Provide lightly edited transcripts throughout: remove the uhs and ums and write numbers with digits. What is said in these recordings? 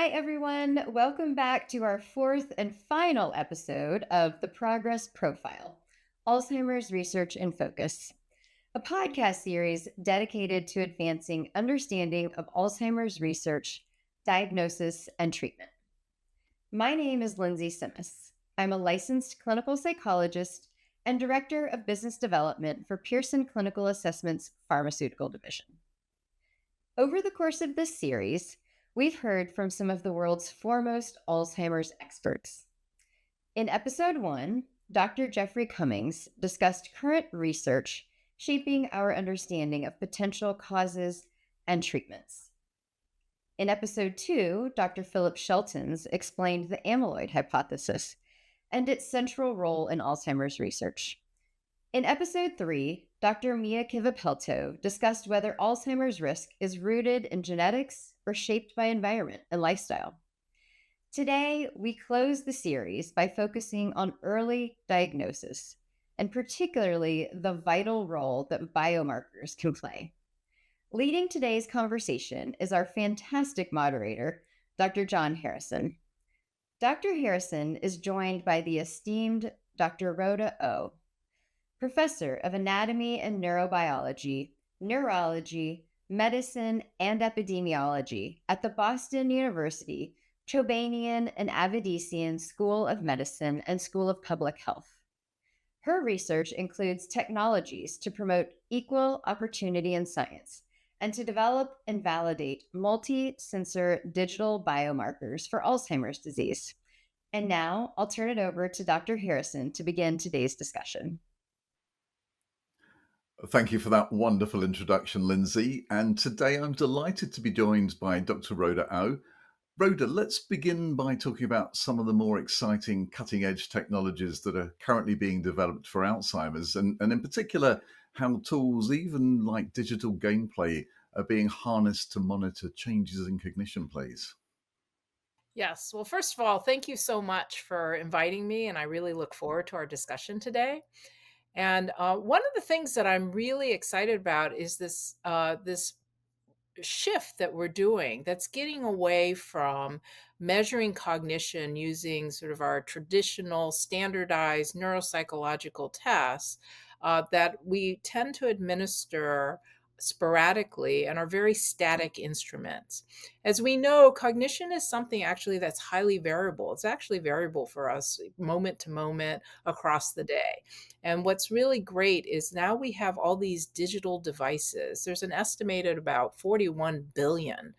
Hi, everyone. Welcome back to our fourth and final episode of the Progress Profile Alzheimer's Research in Focus, a podcast series dedicated to advancing understanding of Alzheimer's research, diagnosis, and treatment. My name is Lindsay Simmis. I'm a licensed clinical psychologist and director of business development for Pearson Clinical Assessment's Pharmaceutical Division. Over the course of this series, we've heard from some of the world's foremost Alzheimer's experts. In episode 1, Dr. Jeffrey Cummings discussed current research shaping our understanding of potential causes and treatments. In episode 2, Dr. Philip Sheltons explained the amyloid hypothesis and its central role in Alzheimer's research. In episode 3, Dr. Mia Kivipelto discussed whether Alzheimer's risk is rooted in genetics or shaped by environment and lifestyle. Today, we close the series by focusing on early diagnosis, and particularly the vital role that biomarkers can play. Leading today's conversation is our fantastic moderator, Dr. John Harrison. Dr. Harrison is joined by the esteemed Dr. Rhoda Au, professor of anatomy and neurobiology, neurology, medicine, and epidemiology at the Boston University Chobanian and Avedisian School of Medicine and School of Public Health. Her research includes technologies to promote equal opportunity in science and to develop and validate multi-sensor digital biomarkers for Alzheimer's disease. And now I'll turn it over to Dr. Harrison to begin today's discussion. Thank you for that wonderful introduction, Lindsay. And today I'm delighted to be joined by Dr. Rhoda Au. Rhoda, let's begin by talking about some of the more exciting cutting-edge technologies that are currently being developed for Alzheimer's, and in particular, how tools, even like digital gameplay, are being harnessed to monitor changes in cognition, please. Yes. Well, first of all, thank you so much for inviting me, and I really look forward to our discussion today. And one of the things that I'm really excited about is this shift that we're doing that's getting away from measuring cognition using sort of our traditional standardized neuropsychological tests that we tend to administer sporadically and are very static instruments. As we know, cognition is something actually that's highly variable. It's actually variable for us moment to moment across the day. And what's really great is now we have all these digital devices. There's an estimated about 41 billion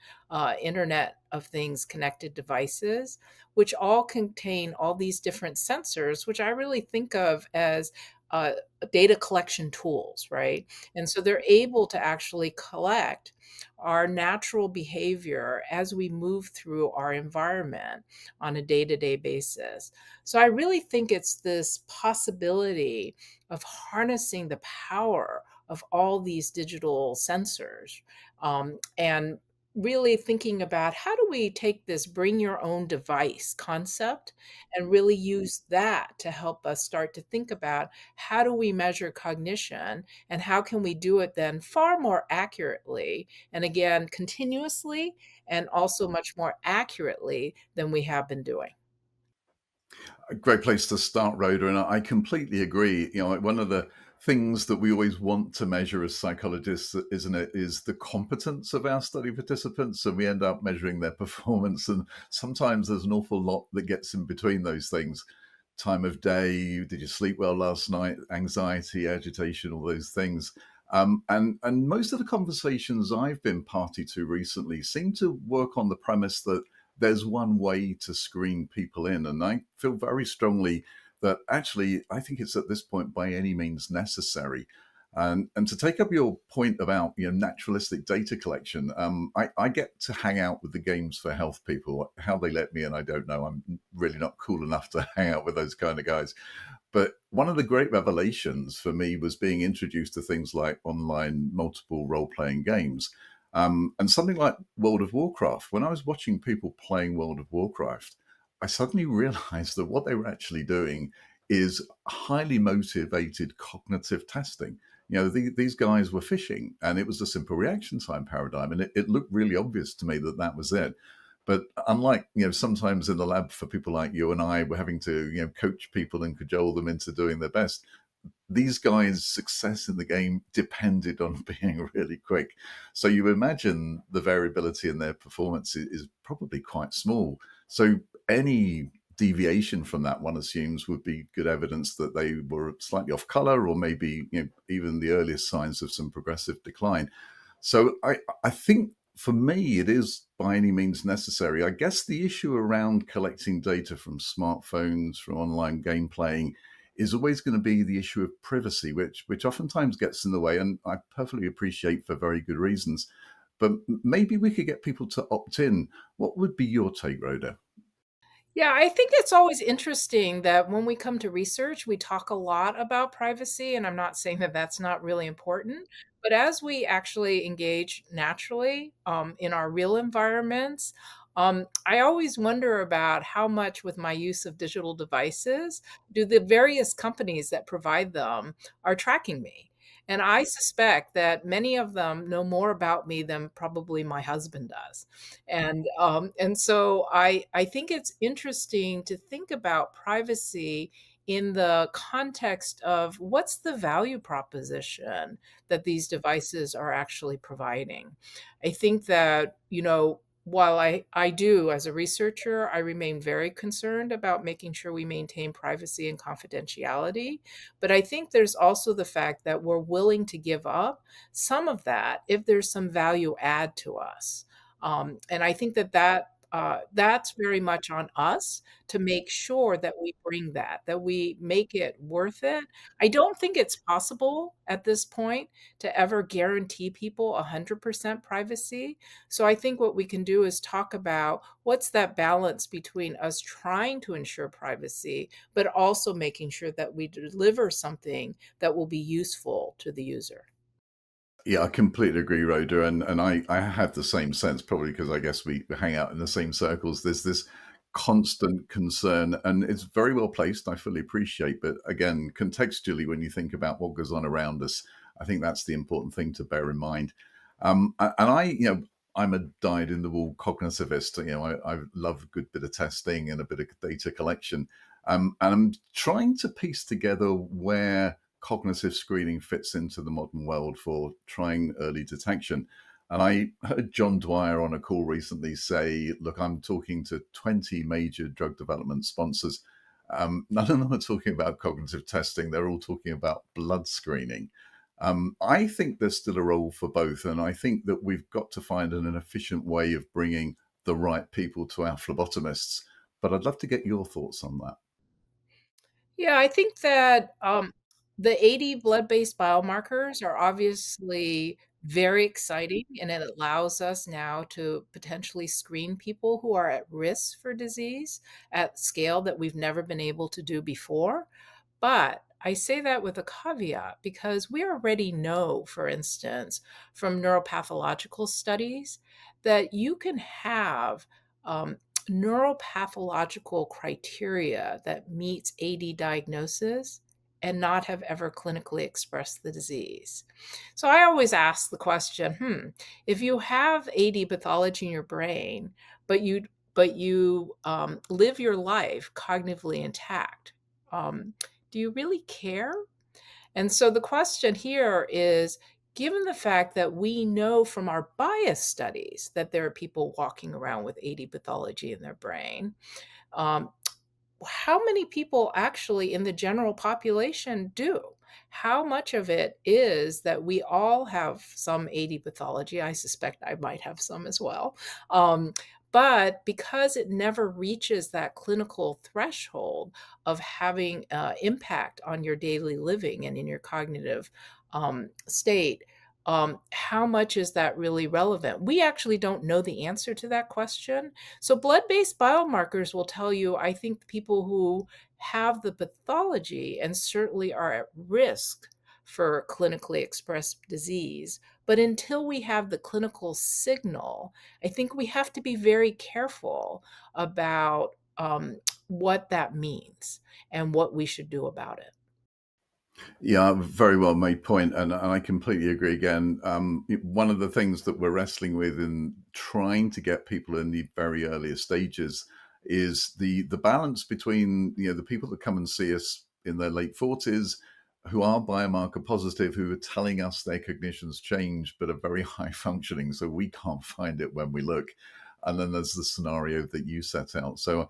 Internet of Things connected devices, which all contain all these different sensors, which I really think of as uh, data collection tools, right? And so they're able to actually collect our natural behavior as we move through our environment on a day to day basis. So I really think it's this possibility of harnessing the power of all these digital sensors and really thinking about how do we take this bring your own device concept and really use that to help us start to think about how do we measure cognition and how can we do it then far more accurately and again continuously and also much more accurately than we have been doing. A great place to start, Rhoda, and I completely agree. One of the things that we always want to measure as psychologists, isn't it, is the competence of our study participants, and we end up measuring their performance. And sometimes there's an awful lot that gets in between those things. Time of day, did you sleep well last night, anxiety, agitation, all those things. And most of the conversations I've been party to recently seem to work on the premise that there's one way to screen people in. And I feel very strongly that actually, I think it's at this point by any means necessary. And to take up your point about naturalistic data collection, I get to hang out with the Games for Health people. How they let me in, I don't know. I'm really not cool enough to hang out with those kind of guys. But one of the great revelations for me was being introduced to things like online multiple role-playing games. And something like World of Warcraft. When I was watching people playing World of Warcraft, I suddenly realized that what they were actually doing is highly motivated cognitive testing. These guys were fishing, and it was a simple reaction time paradigm, and it looked really obvious to me that that was it. But unlike, sometimes in the lab for people like you and I, we're having to, coach people and cajole them into doing their best. These guys' success in the game depended on being really quick. So you imagine the variability in their performance is probably quite small. So any deviation from that, one assumes, would be good evidence that they were slightly off color, or maybe even the earliest signs of some progressive decline. So I think for me, it is by any means necessary. I guess the issue around collecting data from smartphones, from online game playing, is always going to be the issue of privacy, which oftentimes gets in the way, and I perfectly appreciate for very good reasons. But maybe we could get people to opt in. What would be your take, Rhoda? Yeah, I think it's always interesting that when we come to research, we talk a lot about privacy, and I'm not saying that that's not really important. But as we actually engage naturally in our real environments, I always wonder about how much, with my use of digital devices, do the various companies that provide them are tracking me. And I suspect that many of them know more about me than probably my husband does. And so I think it's interesting to think about privacy in the context of what's the value proposition that these devices are actually providing. I think that, while I do as a researcher, I remain very concerned about making sure we maintain privacy and confidentiality. But I think there's also the fact that we're willing to give up some of that if there's some value add to us. And I think that's very much on us to make sure that we bring that we make it worth it. I don't think it's possible at this point to ever guarantee people 100% privacy. So I think what we can do is talk about what's that balance between us trying to ensure privacy, but also making sure that we deliver something that will be useful to the user. Yeah, I completely agree, Rhoda, and I have the same sense, probably because I guess we hang out in the same circles. There's this constant concern, and it's very well placed. I fully appreciate, but again, contextually, when you think about what goes on around us, I think that's the important thing to bear in mind. And I'm a dyed-in-the-wool cognitivist. I love a good bit of testing and a bit of data collection, and I'm trying to piece together where cognitive screening fits into the modern world for trying early detection. And I heard John Dwyer on a call recently say, look, I'm talking to 20 major drug development sponsors. None of them are talking about cognitive testing. They're all talking about blood screening. I think there's still a role for both. And I think that we've got to find an efficient way of bringing the right people to our phlebotomists. But I'd love to get your thoughts on that. Yeah, I think that the 80 blood-based biomarkers are obviously very exciting, and it allows us now to potentially screen people who are at risk for disease at scale that we've never been able to do before. But I say that with a caveat because we already know, for instance, from neuropathological studies, that you can have um, neuropathological criteria that meets AD diagnosis and not have ever clinically expressed the disease. So I always ask the question, if you have AD pathology in your brain, but you live your life cognitively intact, do you really care? And so the question here is, given the fact that we know from our bias studies that there are people walking around with AD pathology in their brain, um, how many people actually in the general population do? How much of it is that we all have some AD pathology? I suspect I might have some as well. Um, but because it never reaches that clinical threshold of having impact on your daily living and in your cognitive state, how much is that really relevant? We actually don't know the answer to that question. So blood-based biomarkers will tell you, I think, people who have the pathology and certainly are at risk for clinically expressed disease. But until we have the clinical signal, I think we have to be very careful about what that means and what we should do about it. Yeah, very well made point, and I completely agree. Again, one of the things that we're wrestling with in trying to get people in the very earliest stages is the balance between the people that come and see us in their late 40s, who are biomarker positive, who are telling us their cognition's changed but are very high functioning, so we can't find it when we look. And then there's the scenario that you set out. So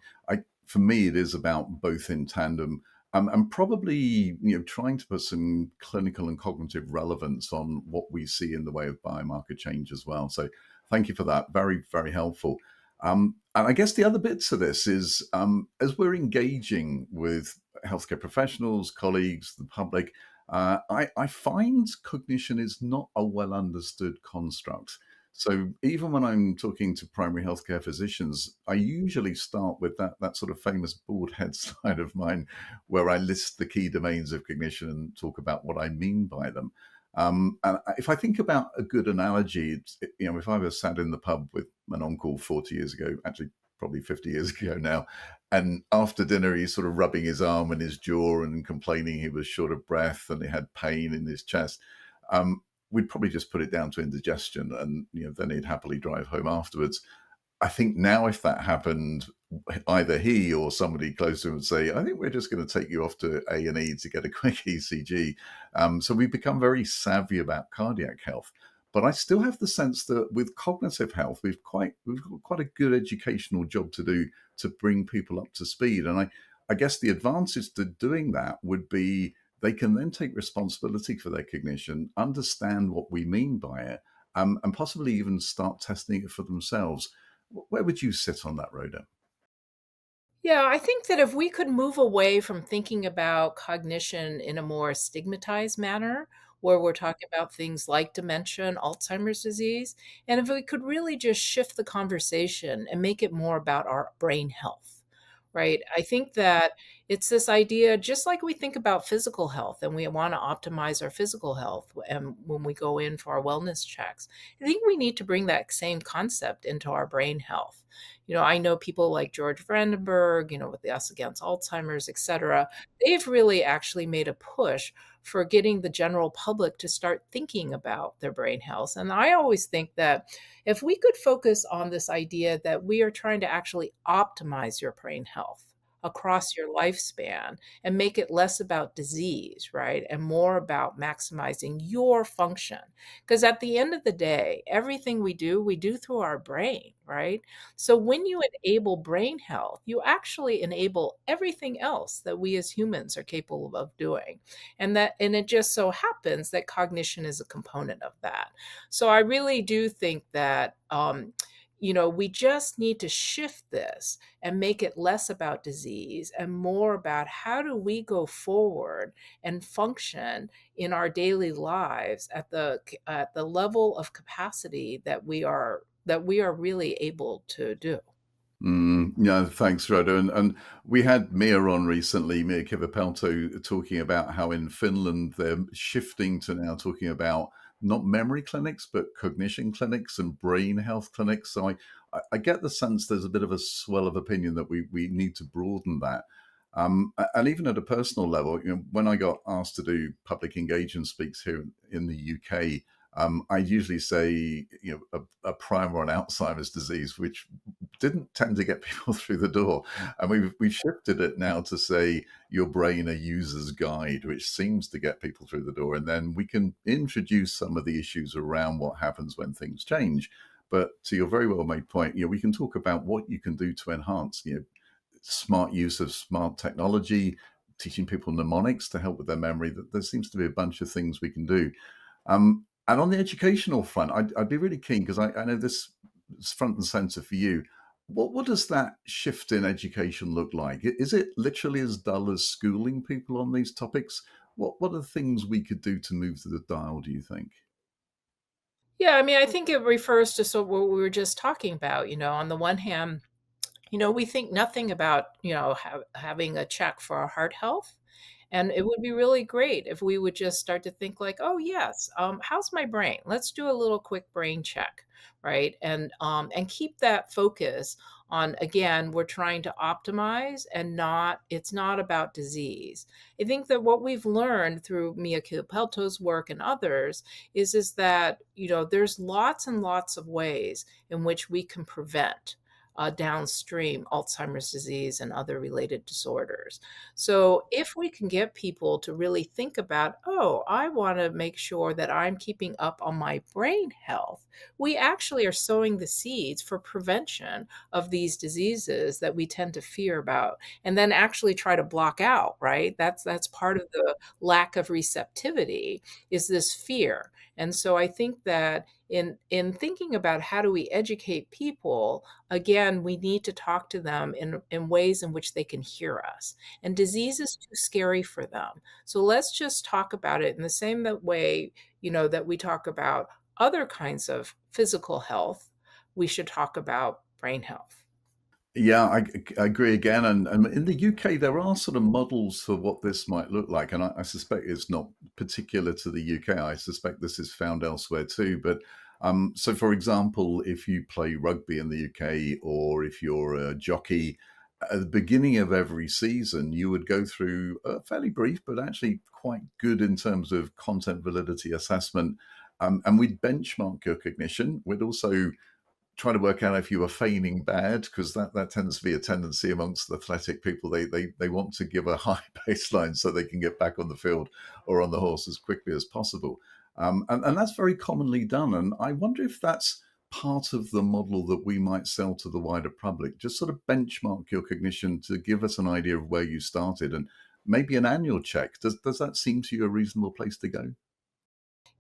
for me, it is about both in tandem. And probably trying to put some clinical and cognitive relevance on what we see in the way of biomarker change as well. So thank you for that. Very, very helpful. And I guess the other bit to this is as we're engaging with healthcare professionals, colleagues, the public, I find cognition is not a well understood construct. So even when I'm talking to primary healthcare physicians, I usually start with that sort of famous bald head slide of mine, where I list the key domains of cognition and talk about what I mean by them. And if I think about a good analogy, if I was sat in the pub with an uncle 40 years ago, actually probably 50 years ago now, and after dinner he's sort of rubbing his arm and his jaw and complaining he was short of breath and he had pain in his chest. Um, we'd probably just put it down to indigestion, and then he'd happily drive home afterwards. I think now, if that happened, either he or somebody close to him would say, "I think we're just going to take you off to A&E to get a quick ECG." So we've become very savvy about cardiac health. But I still have the sense that with cognitive health, we've got quite a good educational job to do to bring people up to speed. And I guess the advantage to doing that would be they can then take responsibility for their cognition, understand what we mean by it, and possibly even start testing it for themselves. Where would you sit on that, Rhoda? Yeah, I think that if we could move away from thinking about cognition in a more stigmatized manner, where we're talking about things like dementia and Alzheimer's disease, and if we could really just shift the conversation and make it more about our brain health, right? I think that it's this idea, just like we think about physical health and we want to optimize our physical health and when we go in for our wellness checks, I think we need to bring that same concept into our brain health. I know people like George Brandenburg, with the Us Against Alzheimer's, et cetera. They've really actually made a push for getting the general public to start thinking about their brain health. And I always think that if we could focus on this idea that we are trying to actually optimize your brain health across your lifespan and make it less about disease, right? And more about maximizing your function. Because at the end of the day, everything we do through our brain, right? So when you enable brain health, you actually enable everything else that we as humans are capable of doing. And it just so happens that cognition is a component of that. So I really do think that we just need to shift this and make it less about disease and more about how do we go forward and function in our daily lives at the level of capacity that we are really able to do. Yeah, thanks, Rhoda. And we had Mia on recently, Mia Kivipelto, talking about how in Finland they're shifting to now talking about not memory clinics, but cognition clinics and brain health clinics. So I get the sense there's a bit of a swell of opinion that we need to broaden that. And even at a personal level, when I got asked to do public engagement speaks here in the UK, I usually say, a primer on Alzheimer's disease, which didn't tend to get people through the door. And we've shifted it now to say your brain a user's guide, which seems to get people through the door. And then we can introduce some of the issues around what happens when things change. But to your very well made point, we can talk about what you can do to enhance, smart use of smart technology, teaching people mnemonics to help with their memory. That there seems to be a bunch of things we can do. And on the educational front, I'd be really keen because I know this is front and center for you. What does that shift in education look like? Is it literally as dull as schooling people on these topics? What are the things we could do to move the dial, do you think? Yeah, I mean, I think it refers to what we were just talking about. On the one hand, we think nothing about, having a check for our heart health. And it would be really great if we would just start to think like, oh yes, how's my brain? Let's do a little quick brain check, right? And keep that focus on, again, we're trying to optimize and it's not about disease. I think that what we've learned through Mia Kilpelto's work and others is that, there's lots and lots of ways in which we can prevent downstream Alzheimer's disease and other related disorders. So, if we can get people to really think about, oh, I want to make sure that I'm keeping up on my brain health, we actually are sowing the seeds for prevention of these diseases that we tend to fear about and then actually try to block out, right? That's part of the lack of receptivity is this fear. And so I think that in thinking about how do we educate people, again, we need to talk to them in ways in which they can hear us. And disease is too scary for them. So let's just talk about it in the same way, that we talk about other kinds of physical health, we should talk about brain health. Yeah, I agree again. And in the UK, there are sort of models for what this might look like. And I suspect it's not particular to the UK. I suspect this is found elsewhere too. But so, for example, if you play rugby in the UK or if you're a jockey, at the beginning of every season, you would go through a fairly brief, but actually quite good in terms of content validity assessment. And we'd benchmark your cognition. We'd also try to work out if you were feigning bad, because that tends to be a tendency amongst athletic people. They want to give a high baseline so they can get back on the field or on the horse as quickly as possible. And that's very commonly done. And I wonder if that's part of the model that we might sell to the wider public. Just sort of benchmark your cognition to give us an idea of where you started and maybe an annual check. Does that seem to you a reasonable place to go?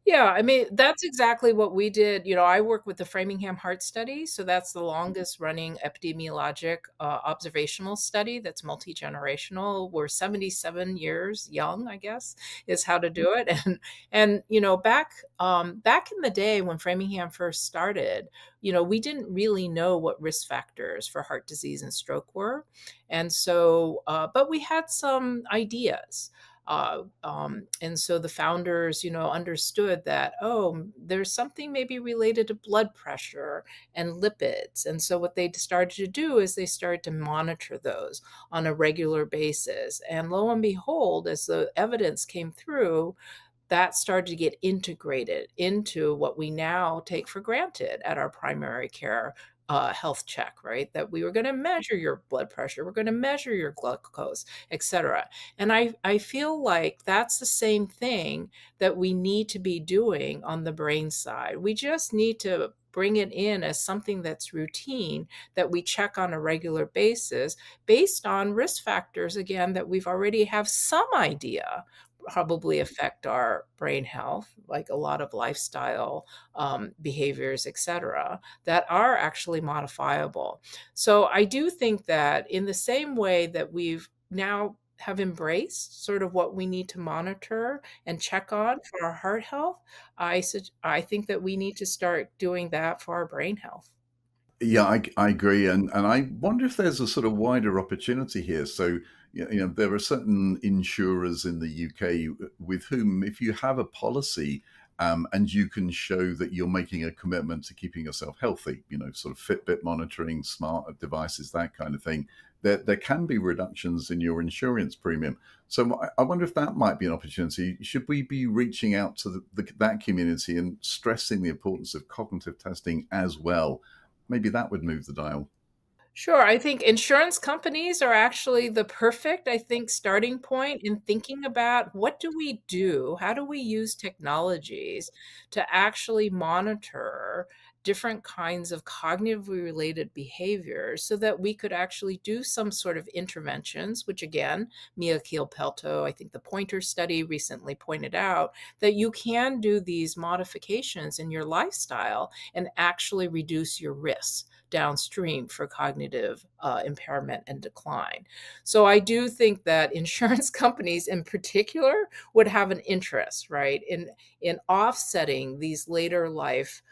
Yeah, I mean, that's exactly what we did. I work with the Framingham Heart Study, so that's the longest running epidemiologic observational study that's multi-generational. We're 77 years young, I guess, is how to do it. And back in the day when Framingham first started, we didn't really know what risk factors for heart disease and stroke were. And so, but we had some ideas. And so the founders, understood that, oh, there's something maybe related to blood pressure and lipids. And so what they started to do is they started to monitor those on a regular basis. And lo and behold, as the evidence came through, that started to get integrated into what we now take for granted at our primary care health check, right? That we were going to measure your blood pressure, we're going to measure your glucose, et cetera. And I feel like that's the same thing that we need to be doing on the brain side. We just need to bring it in as something that's routine that we check on a regular basis based on risk factors, again, that we've already have some idea probably affect our brain health, like a lot of lifestyle behaviors, et cetera, that are actually modifiable. So I do think that in the same way that we've now have embraced sort of what we need to monitor and check on for our heart health, I think that we need to start doing that for our brain health. Yeah, I agree, and I wonder if there's a sort of wider opportunity here. So, there are certain insurers in the UK with whom, if you have a policy, and you can show that you're making a commitment to keeping yourself healthy, sort of Fitbit monitoring, smart devices, that kind of thing, there can be reductions in your insurance premium. So I wonder if that might be an opportunity. Should we be reaching out to that community and stressing the importance of cognitive testing as well? Maybe that would move the dial. Sure. I think insurance companies are actually the perfect, I think, starting point in thinking about what do we do? How do we use technologies to actually monitor different kinds of cognitively related behaviors so that we could actually do some sort of interventions, which again, Mia Kiel-Pelto, I think the Pointer study recently pointed out that you can do these modifications in your lifestyle and actually reduce your risks downstream for cognitive impairment and decline. So I do think that insurance companies in particular would have an interest, right, in offsetting these later life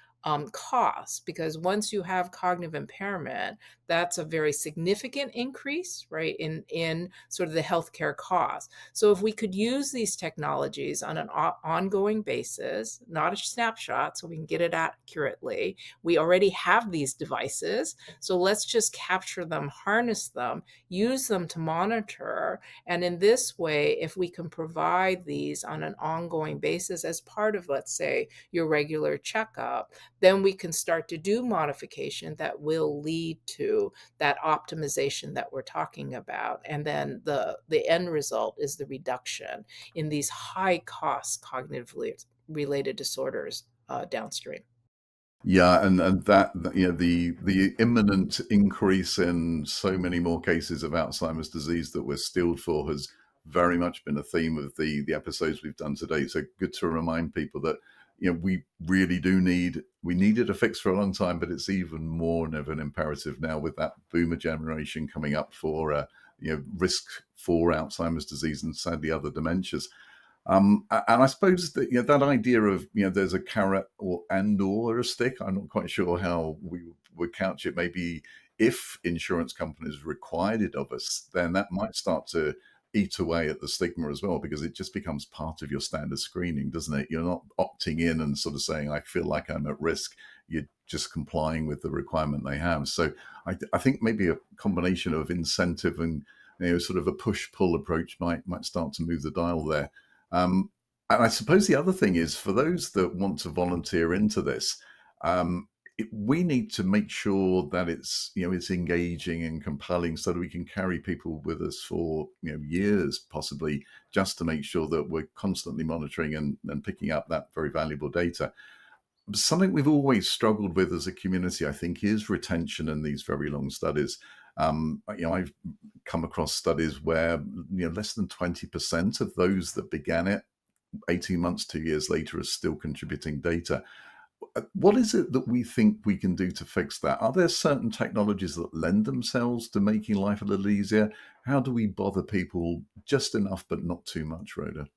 costs, because once you have cognitive impairment, that's a very significant increase, right, in sort of the healthcare cost. So if we could use these technologies on an ongoing basis, not a snapshot, so we can get it accurately. We already have these devices, so let's just capture them, harness them, use them to monitor. And in this way, if we can provide these on an ongoing basis as part of, let's say, your regular checkup, then we can start to do modification that will lead to that optimization that we're talking about. And then the end result is the reduction in these high cost cognitively related disorders downstream. Yeah, and the imminent increase in so many more cases of Alzheimer's disease that we're stilled for has very much been a theme of the episodes we've done today. So good to remind people that we really do we needed a fix for a long time, but it's even more of an imperative now with that boomer generation coming up for risk for Alzheimer's disease and sadly other dementias. And I suppose that that idea of there's a carrot or a stick. I'm not quite sure how we would couch it. Maybe if insurance companies required it of us, then that might start to eat away at the stigma as well, because it just becomes part of your standard screening, doesn't it? You're not opting in and sort of saying, I feel like I'm at risk. You're just complying with the requirement they have. So I think maybe a combination of incentive and sort of a push-pull approach might start to move the dial there. And I suppose the other thing is, for those that want to volunteer into this, we need to make sure that it's engaging and compelling, so that we can carry people with us for years, possibly, just to make sure that we're constantly monitoring and picking up that very valuable data. Something we've always struggled with as a community, I think, is retention in these very long studies. I've come across studies where less than 20% of those that began it 18 months, 2 years later, are still contributing data. What is it that we think we can do to fix that? Are there certain technologies that lend themselves to making life a little easier? How do we bother people just enough but not too much, Rhoda?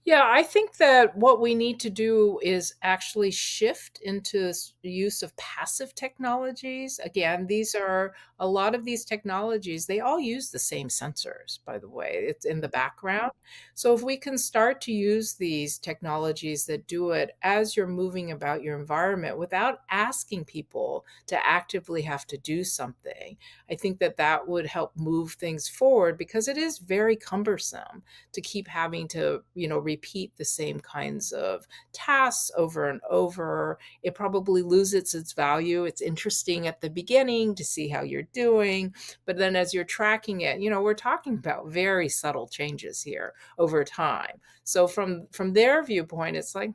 Yeah, I think that what we need to do is actually shift into use of passive technologies. Again, these are a lot of these technologies, they all use the same sensors, by the way. It's in the background. So if we can start to use these technologies that do it as you're moving about your environment without asking people to actively have to do something, I think that that would help move things forward, because it is very cumbersome to keep having to, repeat the same kinds of tasks over and over. It probably loses its value. It's interesting at the beginning to see how you're doing, but then as you're tracking it, we're talking about very subtle changes here over time. So from their viewpoint, it's like,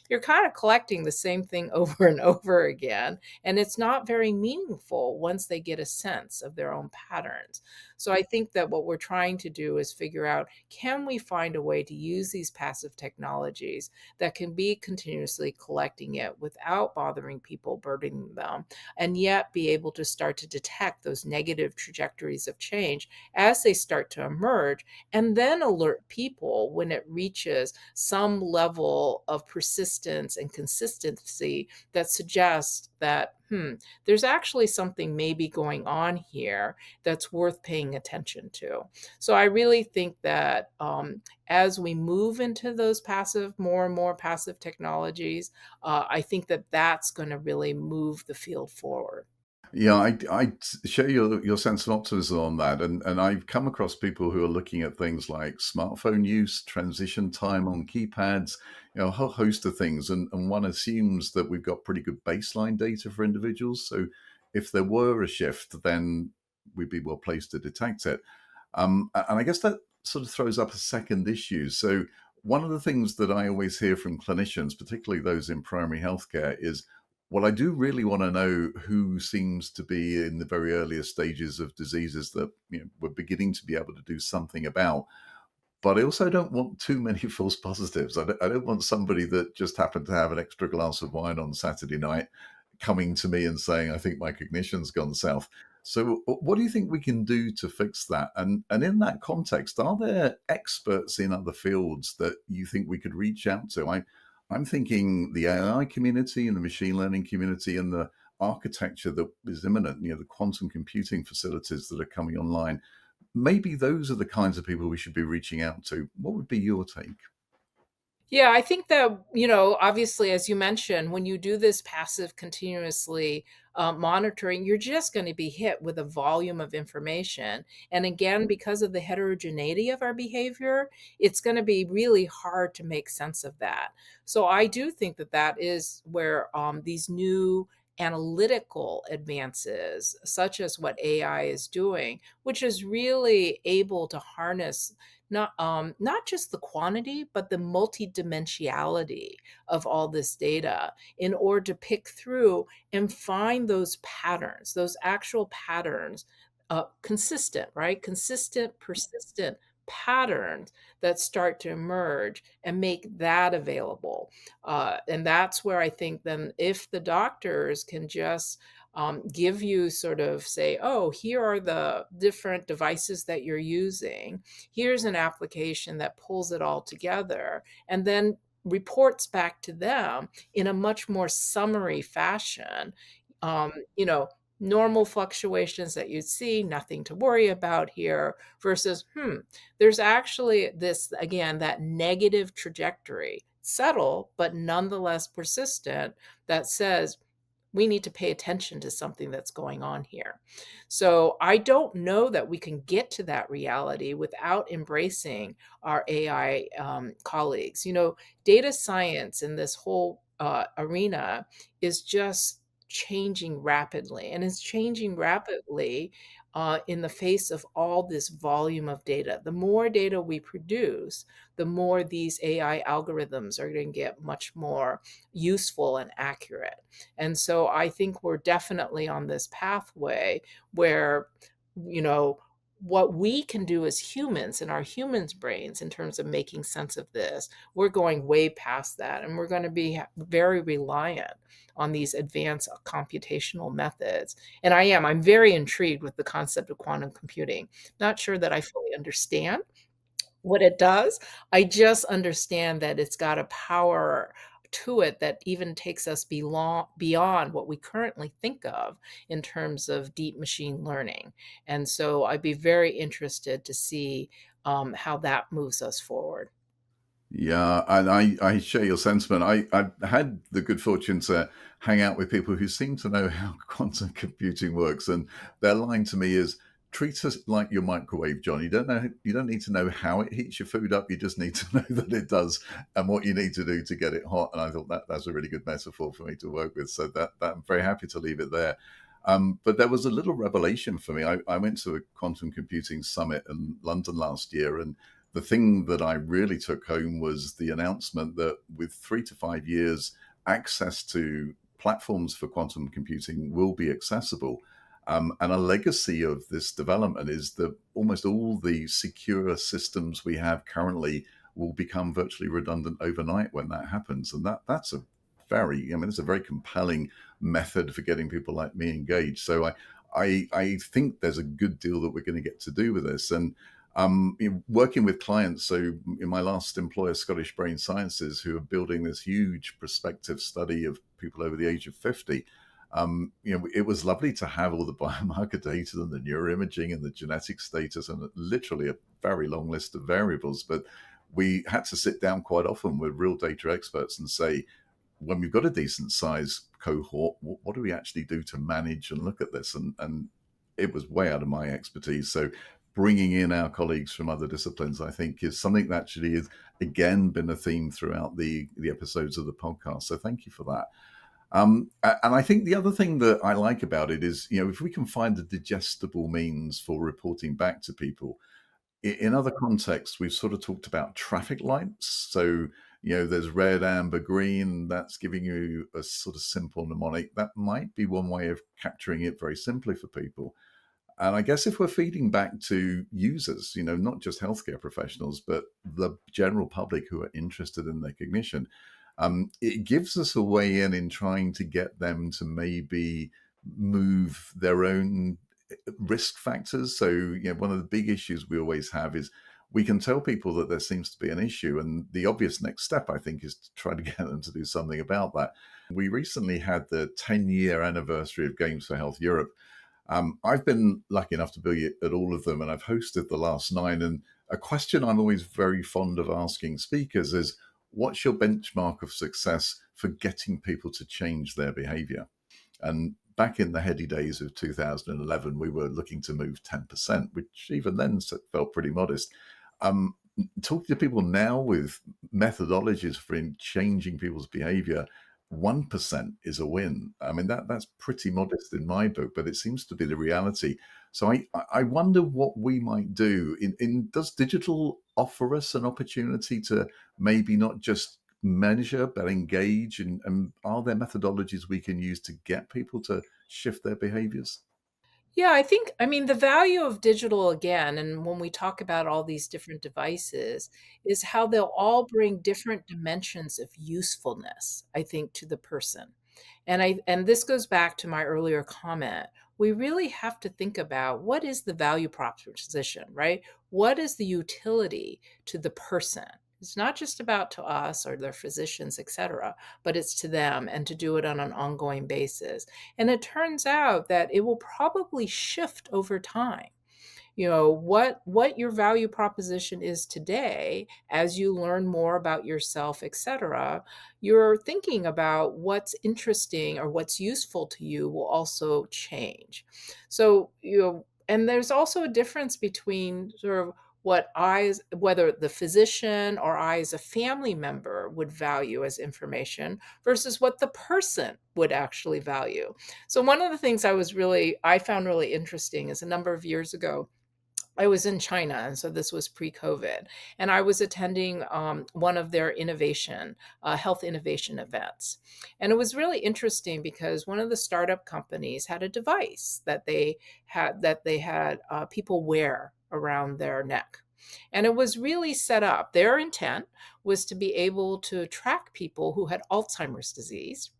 you're kind of collecting the same thing over and over again, and it's not very meaningful once they get a sense of their own patterns. So I think that what we're trying to do is figure out, can we find a way to use these passive technologies that can be continuously collecting it without bothering people, burdening them, and yet be able to start to detect those negative trajectories of change as they start to emerge, and then alert people when it reaches some level of persistence and consistency that suggests that, there's actually something maybe going on here that's worth paying attention to. So I really think that as we move into those more and more passive technologies, I think that that's going to really move the field forward. Yeah, I share your sense of optimism on that, and I've come across people who are looking at things like smartphone use, transition time on keypads, a whole host of things, and one assumes that we've got pretty good baseline data for individuals. So if there were a shift, then we'd be well placed to detect it. And I guess that sort of throws up a second issue. So one of the things that I always hear from clinicians, particularly those in primary healthcare, is, well, I do really want to know who seems to be in the very earliest stages of diseases that we're beginning to be able to do something about. But I also don't want too many false positives. I don't want somebody that just happened to have an extra glass of wine on Saturday night coming to me and saying, I think my cognition's gone south. So what do you think we can do to fix that? And in that context, are there experts in other fields that you think we could reach out to? I'm thinking the AI community and the machine learning community and the architecture that is imminent, the quantum computing facilities that are coming online, maybe those are the kinds of people we should be reaching out to. What would be your take? Yeah, I think that, obviously, as you mentioned, when you do this passive, continuously monitoring, you're just going to be hit with a volume of information. And again, because of the heterogeneity of our behavior, it's going to be really hard to make sense of that. So I do think that that is where these new analytical advances, such as what AI is doing, which is really able to harness not just the quantity, but the multidimensionality of all this data in order to pick through and find those patterns, those actual patterns, consistent, right? Consistent, persistent patterns that start to emerge and make that available. And that's where I think then if the doctors can just give you sort of say, oh, here are the different devices that you're using. Here's an application that pulls it all together and then reports back to them in a much more summary fashion. Um, you know, Normal fluctuations that you'd see, nothing to worry about here, versus, there's actually this, again, that negative trajectory, subtle, but nonetheless persistent, that says, we need to pay attention to something that's going on here. So I don't know that we can get to that reality without embracing our AI colleagues. Data science in this whole arena is just changing rapidly, and it's changing rapidly in the face of all this volume of data. The more data we produce, the more these AI algorithms are going to get much more useful and accurate. And so I think we're definitely on this pathway where, you know, what we can do as humans in our humans' brains in terms of making sense of this, we're going way past that. And we're going to be very reliant on these advanced computational methods. And I'm very intrigued with the concept of quantum computing. Not sure that I fully understand what it does. I just understand that it's got a power to it that even takes us beyond what we currently think of in terms of deep machine learning. And so I'd be very interested to see how that moves us forward. Yeah, and I share your sentiment. I had the good fortune to hang out with people who seem to know how quantum computing works, and their line to me is, treat us like your microwave, John. You don't need to know how it heats your food up. You just need to know that it does and what you need to do to get it hot. And I thought that's a really good metaphor for me to work with. So that I'm very happy to leave it there. But there was a little revelation for me. I went to a quantum computing summit in London last year, and the thing that I really took home was the announcement that with 3 to 5 years, access to platforms for quantum computing will be accessible. And a legacy of this development is that almost all the secure systems we have currently will become virtually redundant overnight when that happens. And that's it's a very compelling method for getting people like me engaged. So I think there's a good deal that we're going to get to do with this. And working with clients, so in my last employer, Scottish Brain Sciences, who are building this huge prospective study of people over the age of 50, it was lovely to have all the biomarker data and the neuroimaging and the genetic status and literally a very long list of variables. But we had to sit down quite often with real data experts and say, when we've got a decent size cohort, what do we actually do to manage and look at this? And it was way out of my expertise. So bringing in our colleagues from other disciplines, I think, is something that actually has, again, been a theme throughout the episodes of the podcast. So thank you for that. And I think the other thing that I like about it is, if we can find a digestible means for reporting back to people. In other contexts, we've sort of talked about traffic lights. So, there's red, amber, green. That's giving you a sort of simple mnemonic. That might be one way of capturing it very simply for people. And I guess if we're feeding back to users, not just healthcare professionals, but the general public who are interested in their cognition, it gives us a way in trying to get them to maybe move their own risk factors. So, one of the big issues we always have is we can tell people that there seems to be an issue. And the obvious next step, I think, is to try to get them to do something about that. We recently had the 10-year anniversary of Games for Health Europe. I've been lucky enough to be at all of them, and I've hosted the last 9. And a question I'm always very fond of asking speakers is, what's your benchmark of success for getting people to change their behavior? And back in the heady days of 2011, we were looking to move 10%, which even then felt pretty modest. Talking to people now with methodologies for changing people's behavior, 1% is a win. I mean, that's pretty modest in my book, but it seems to be the reality. So I wonder what we might do. Does digital offer us an opportunity to maybe not just measure, but engage? And are there methodologies we can use to get people to shift their behaviors? Yeah, I mean, the value of digital again, and when we talk about all these different devices, is how they'll all bring different dimensions of usefulness, I think, to the person. And this goes back to my earlier comment. We really have to think about what is the value proposition, right? What is the utility to the person? It's not just about to us or their physicians, et cetera, but it's to them and to do it on an ongoing basis. And it turns out that it will probably shift over time. What your value proposition is today as you learn more about yourself, etc. You're thinking about what's interesting or what's useful to you will also change. So and there's also a difference between sort of whether the physician or I as a family member would value as information versus what the person would actually value. So one of the things I found really interesting is a number of years ago, I was in China, and so this was pre-COVID, and I was attending one of their health innovation events, and it was really interesting because one of the startup companies had a device that they had people wear around their neck, and it was really set up. Their intent was to be able to track people who had Alzheimer's disease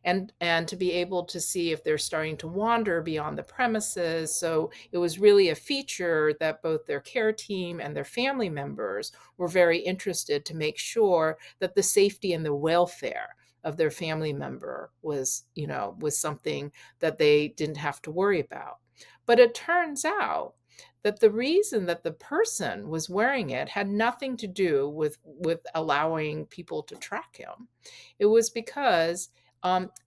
and to be able to see if they're starting to wander beyond the premises. So it was really a feature that both their care team and their family members were very interested to make sure that the safety and the welfare of their family member was something that they didn't have to worry about. But it turns out that the reason that the person was wearing it had nothing to do with allowing people to track him. It was because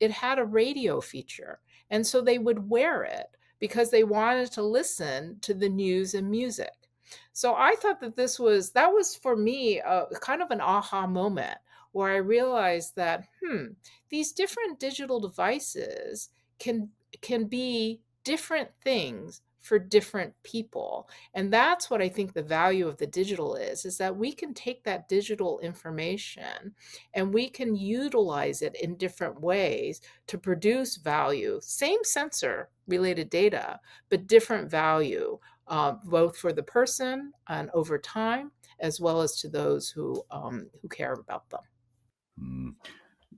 it had a radio feature. And so they would wear it because they wanted to listen to the news and music. So I thought that was for me kind of an aha moment where I realized that, these different digital devices can can be different things for different people. And that's what I think the value of the digital is that we can take that digital information and we can utilize it in different ways to produce value, same sensor related data, but different value, both for the person and over time, as well as to those who care about them. Mm.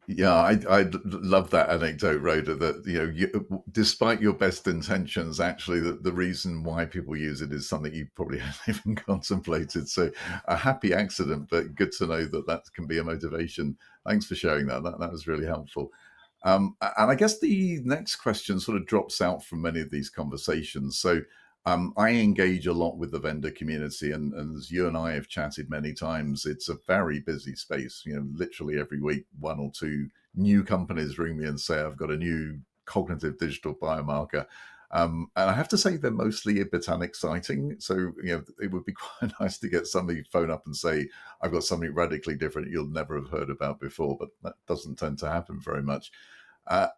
Yeah, I love that anecdote, Rhoda, that, despite your best intentions, actually, the reason why people use it is something you probably haven't even contemplated. So a happy accident, but good to know that that can be a motivation. Thanks for sharing that. That was really helpful. And I guess the next question sort of drops out from many of these conversations. So I engage a lot with the vendor community, and as you and I have chatted many times, it's a very busy space. Literally every week, one or two new companies ring me and say, I've got a new cognitive digital biomarker. And I have to say they're mostly a bit unexciting. So, it would be quite nice to get somebody phone up and say, I've got something radically different you'll never have heard about before, but that doesn't tend to happen very much.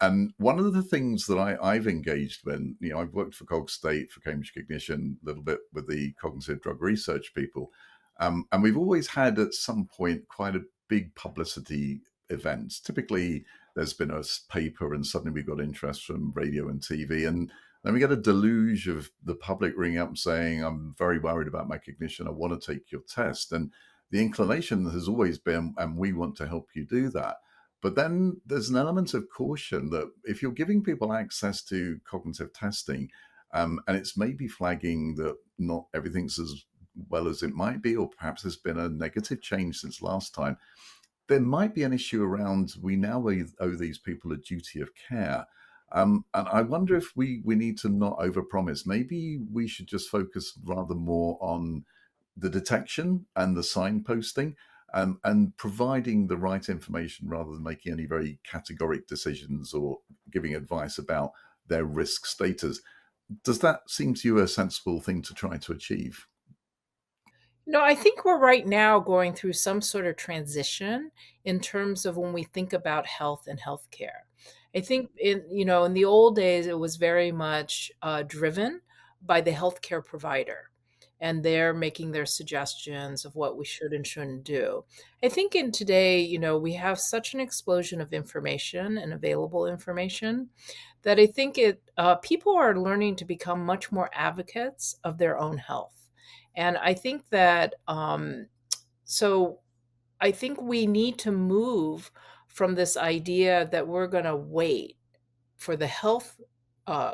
And one of the things that I've engaged in, I've worked for Cogstate, for Cambridge Cognition, a little bit with the cognitive drug research people. And we've always had at some point quite a big publicity events. Typically, there's been a paper and suddenly we got interest from radio and TV. And then we get a deluge of the public ringing up saying, I'm very worried about my cognition. I want to take your test. And the inclination has always been, and we want to help you do that. But then there's an element of caution that if you're giving people access to cognitive testing, and it's maybe flagging that not everything's as well as it might be, or perhaps there's been a negative change since last time, there might be an issue around we now owe these people a duty of care. And I wonder if we need to not overpromise. Maybe we should just focus rather more on the detection and the signposting, and providing the right information rather than making any very categoric decisions or giving advice about their risk status. Does that seem to you a sensible thing to try to achieve? No, I think we're right now going through some sort of transition in terms of when we think about health and healthcare. I think in the old days, it was very much driven by the healthcare provider, and they're making their suggestions of what we should and shouldn't do. I think in today, we have such an explosion of information and available information that I think people are learning to become much more advocates of their own health. And I think that so I think we need to move from this idea that we're going to wait for the health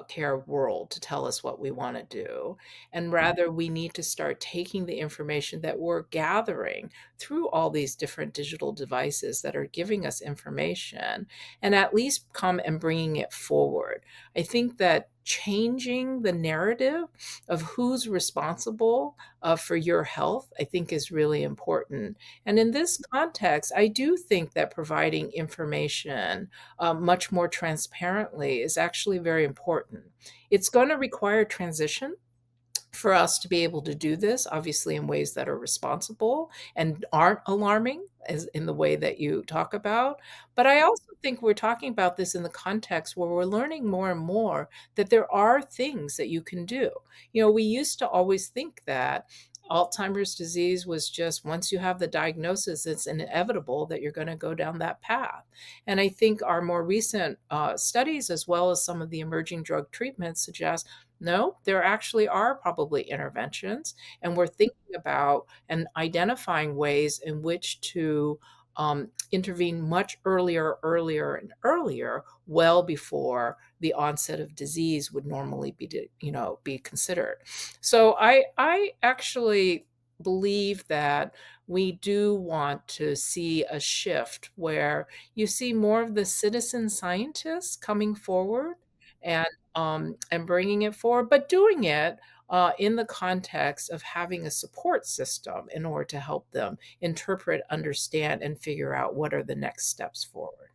care world to tell us what we want to do. And rather, we need to start taking the information that we're gathering through all these different digital devices that are giving us information and at least come and bringing it forward. I think that changing the narrative of who's responsible for your health, I think is really important. And in this context, I do think that providing information much more transparently is actually very important. It's going to require transition for us to be able to do this, obviously in ways that are responsible and aren't alarming as in the way that you talk about. But I also think we're talking about this in the context where we're learning more and more that there are things that you can do. We used to always think that Alzheimer's disease was just once you have the diagnosis, it's inevitable that you're going to go down that path. And I think our more recent studies, as well as some of the emerging drug treatments, suggest no, there actually are probably interventions, and we're thinking about and identifying ways in which to intervene much earlier, and earlier, well before the onset of disease would normally be considered. So I actually believe that we do want to see a shift where you see more of the citizen scientists coming forward and and bringing it forward, but doing it in the context of having a support system in order to help them interpret, understand, and figure out what are the next steps forward.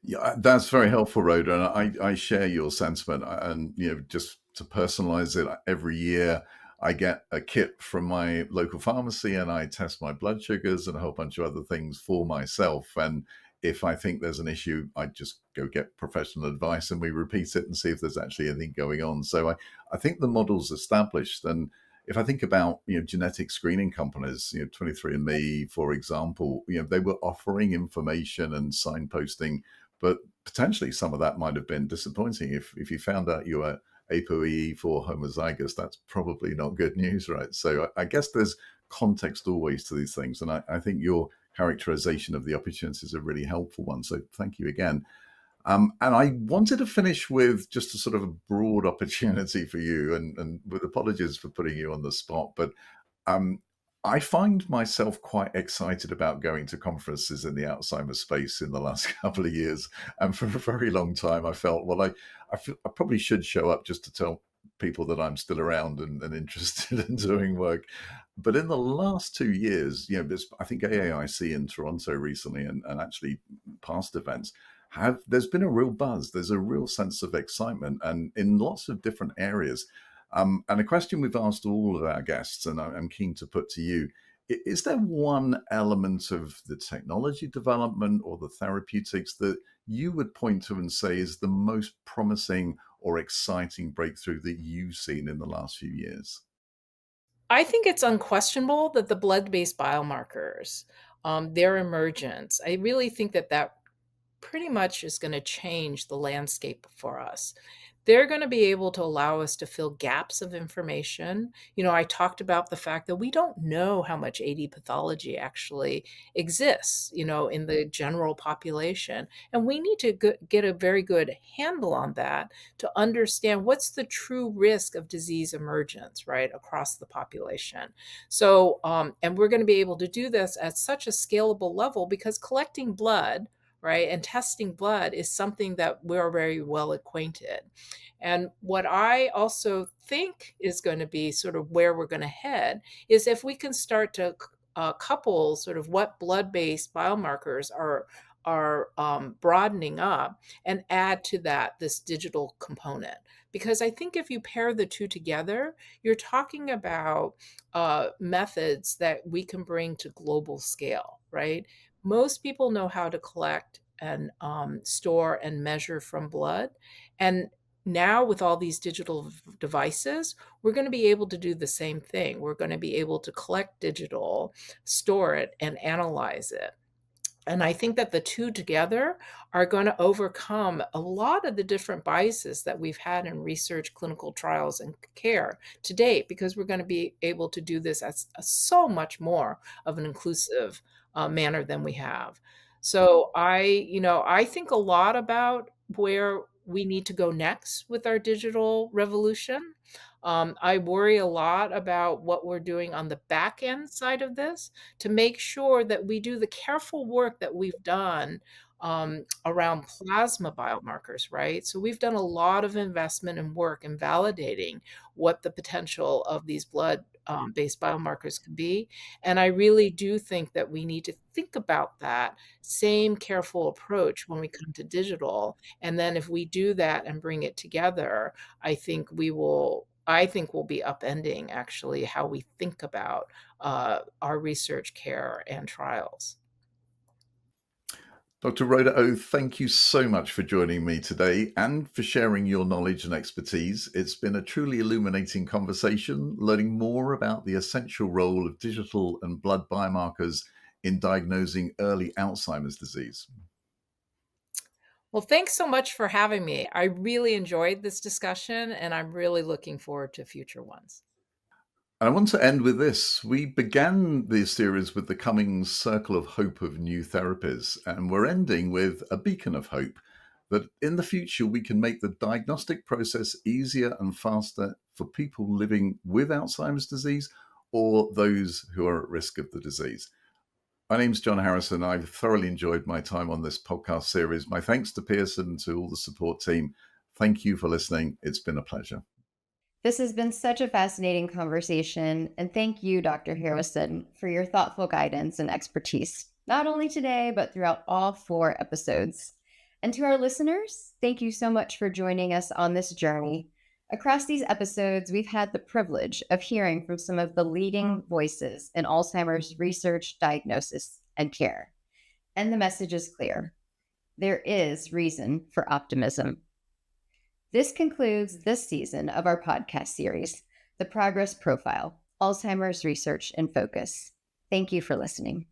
Yeah, that's very helpful, Rhoda, and I share your sentiment. And just to personalize it, every year I get a kit from my local pharmacy, and I test my blood sugars and a whole bunch of other things for myself. And if I think there's an issue, I just go get professional advice, and we repeat it and see if there's actually anything going on. So I think the model's established. And if I think about genetic screening companies, 23andMe, for example, they were offering information and signposting, but potentially some of that might have been disappointing. If you found out you were ApoE4 homozygous, that's probably not good news, right? So I guess there's context always to these things. And I think your characterization of the opportunities is a really helpful one. So thank you again. And I wanted to finish with just a sort of a broad opportunity for you, and with apologies for putting you on the spot, but um, I find myself quite excited about going to conferences in the Alzheimer's space in the last couple of years. And for a very long time, I felt, well, I probably should show up just to tell people that I'm still around and interested in doing work. But in the last 2 years, I think AAIC in Toronto recently, and actually past events, there's been a real buzz. There's a real sense of excitement, and in lots of different areas. And a question we've asked all of our guests, and I'm keen to put to you: is there one element of the technology development or the therapeutics that you would point to and say is the most promising or exciting breakthrough that you've seen in the last few years? I think it's unquestionable that the blood-based biomarkers, their emergence, I really think that pretty much is going to change the landscape for us. they're going to be able to allow us to fill gaps of information. I talked about the fact that we don't know how much AD pathology actually exists, in the general population. And we need to get a very good handle on that to understand what's the true risk of disease emergence, right, across the population. So, and we're going to be able to do this at such a scalable level because collecting blood, right, and testing blood is something that we're very well acquainted. And what I also think is going to be sort of where we're going to head is if we can start to couple sort of what blood-based biomarkers are broadening up and add to that this digital component. Because I think if you pair the two together, you're talking about methods that we can bring to global scale, right? Most people know how to collect and store and measure from blood. And now, with all these digital devices, we're going to be able to do the same thing. We're going to be able to collect digital, store it, and analyze it. And I think that the two together are going to overcome a lot of the different biases that we've had in research, clinical trials, and care to date, because we're going to be able to do this as so much more of an inclusive manner than we have. So I think a lot about where we need to go next with our digital revolution. I worry a lot about what we're doing on the back end side of this to make sure that we do the careful work that we've done around plasma biomarkers, right? So we've done a lot of investment and work in validating what the potential of these blood based biomarkers can be. And I really do think that we need to think about that same careful approach when we come to digital. And then if we do that and bring it together, I think we'll be upending actually how we think about our research, care, and trials. Dr. Rhoda Au, thank you so much for joining me today and for sharing your knowledge and expertise. It's been a truly illuminating conversation, learning more about the essential role of digital and blood biomarkers in diagnosing early Alzheimer's disease. Well, thanks so much for having me. I really enjoyed this discussion, and I'm really looking forward to future ones. I want to end with this. We began this series with the coming circle of hope of new therapies, and we're ending with a beacon of hope that in the future we can make the diagnostic process easier and faster for people living with Alzheimer's disease or those who are at risk of the disease. My name's John Harrison. I've thoroughly enjoyed my time on this podcast series. My thanks to Pearson and to all the support team. Thank you for listening. It's been a pleasure. This has been such a fascinating conversation, and thank you, Dr. Harrison, for your thoughtful guidance and expertise, not only today, but throughout all 4 episodes. And to our listeners, thank you so much for joining us on this journey. Across these episodes, we've had the privilege of hearing from some of the leading voices in Alzheimer's research, diagnosis, and care. And the message is clear. There is reason for optimism. This concludes this season of our podcast series, The Progress Profile, Alzheimer's Research in Focus. Thank you for listening.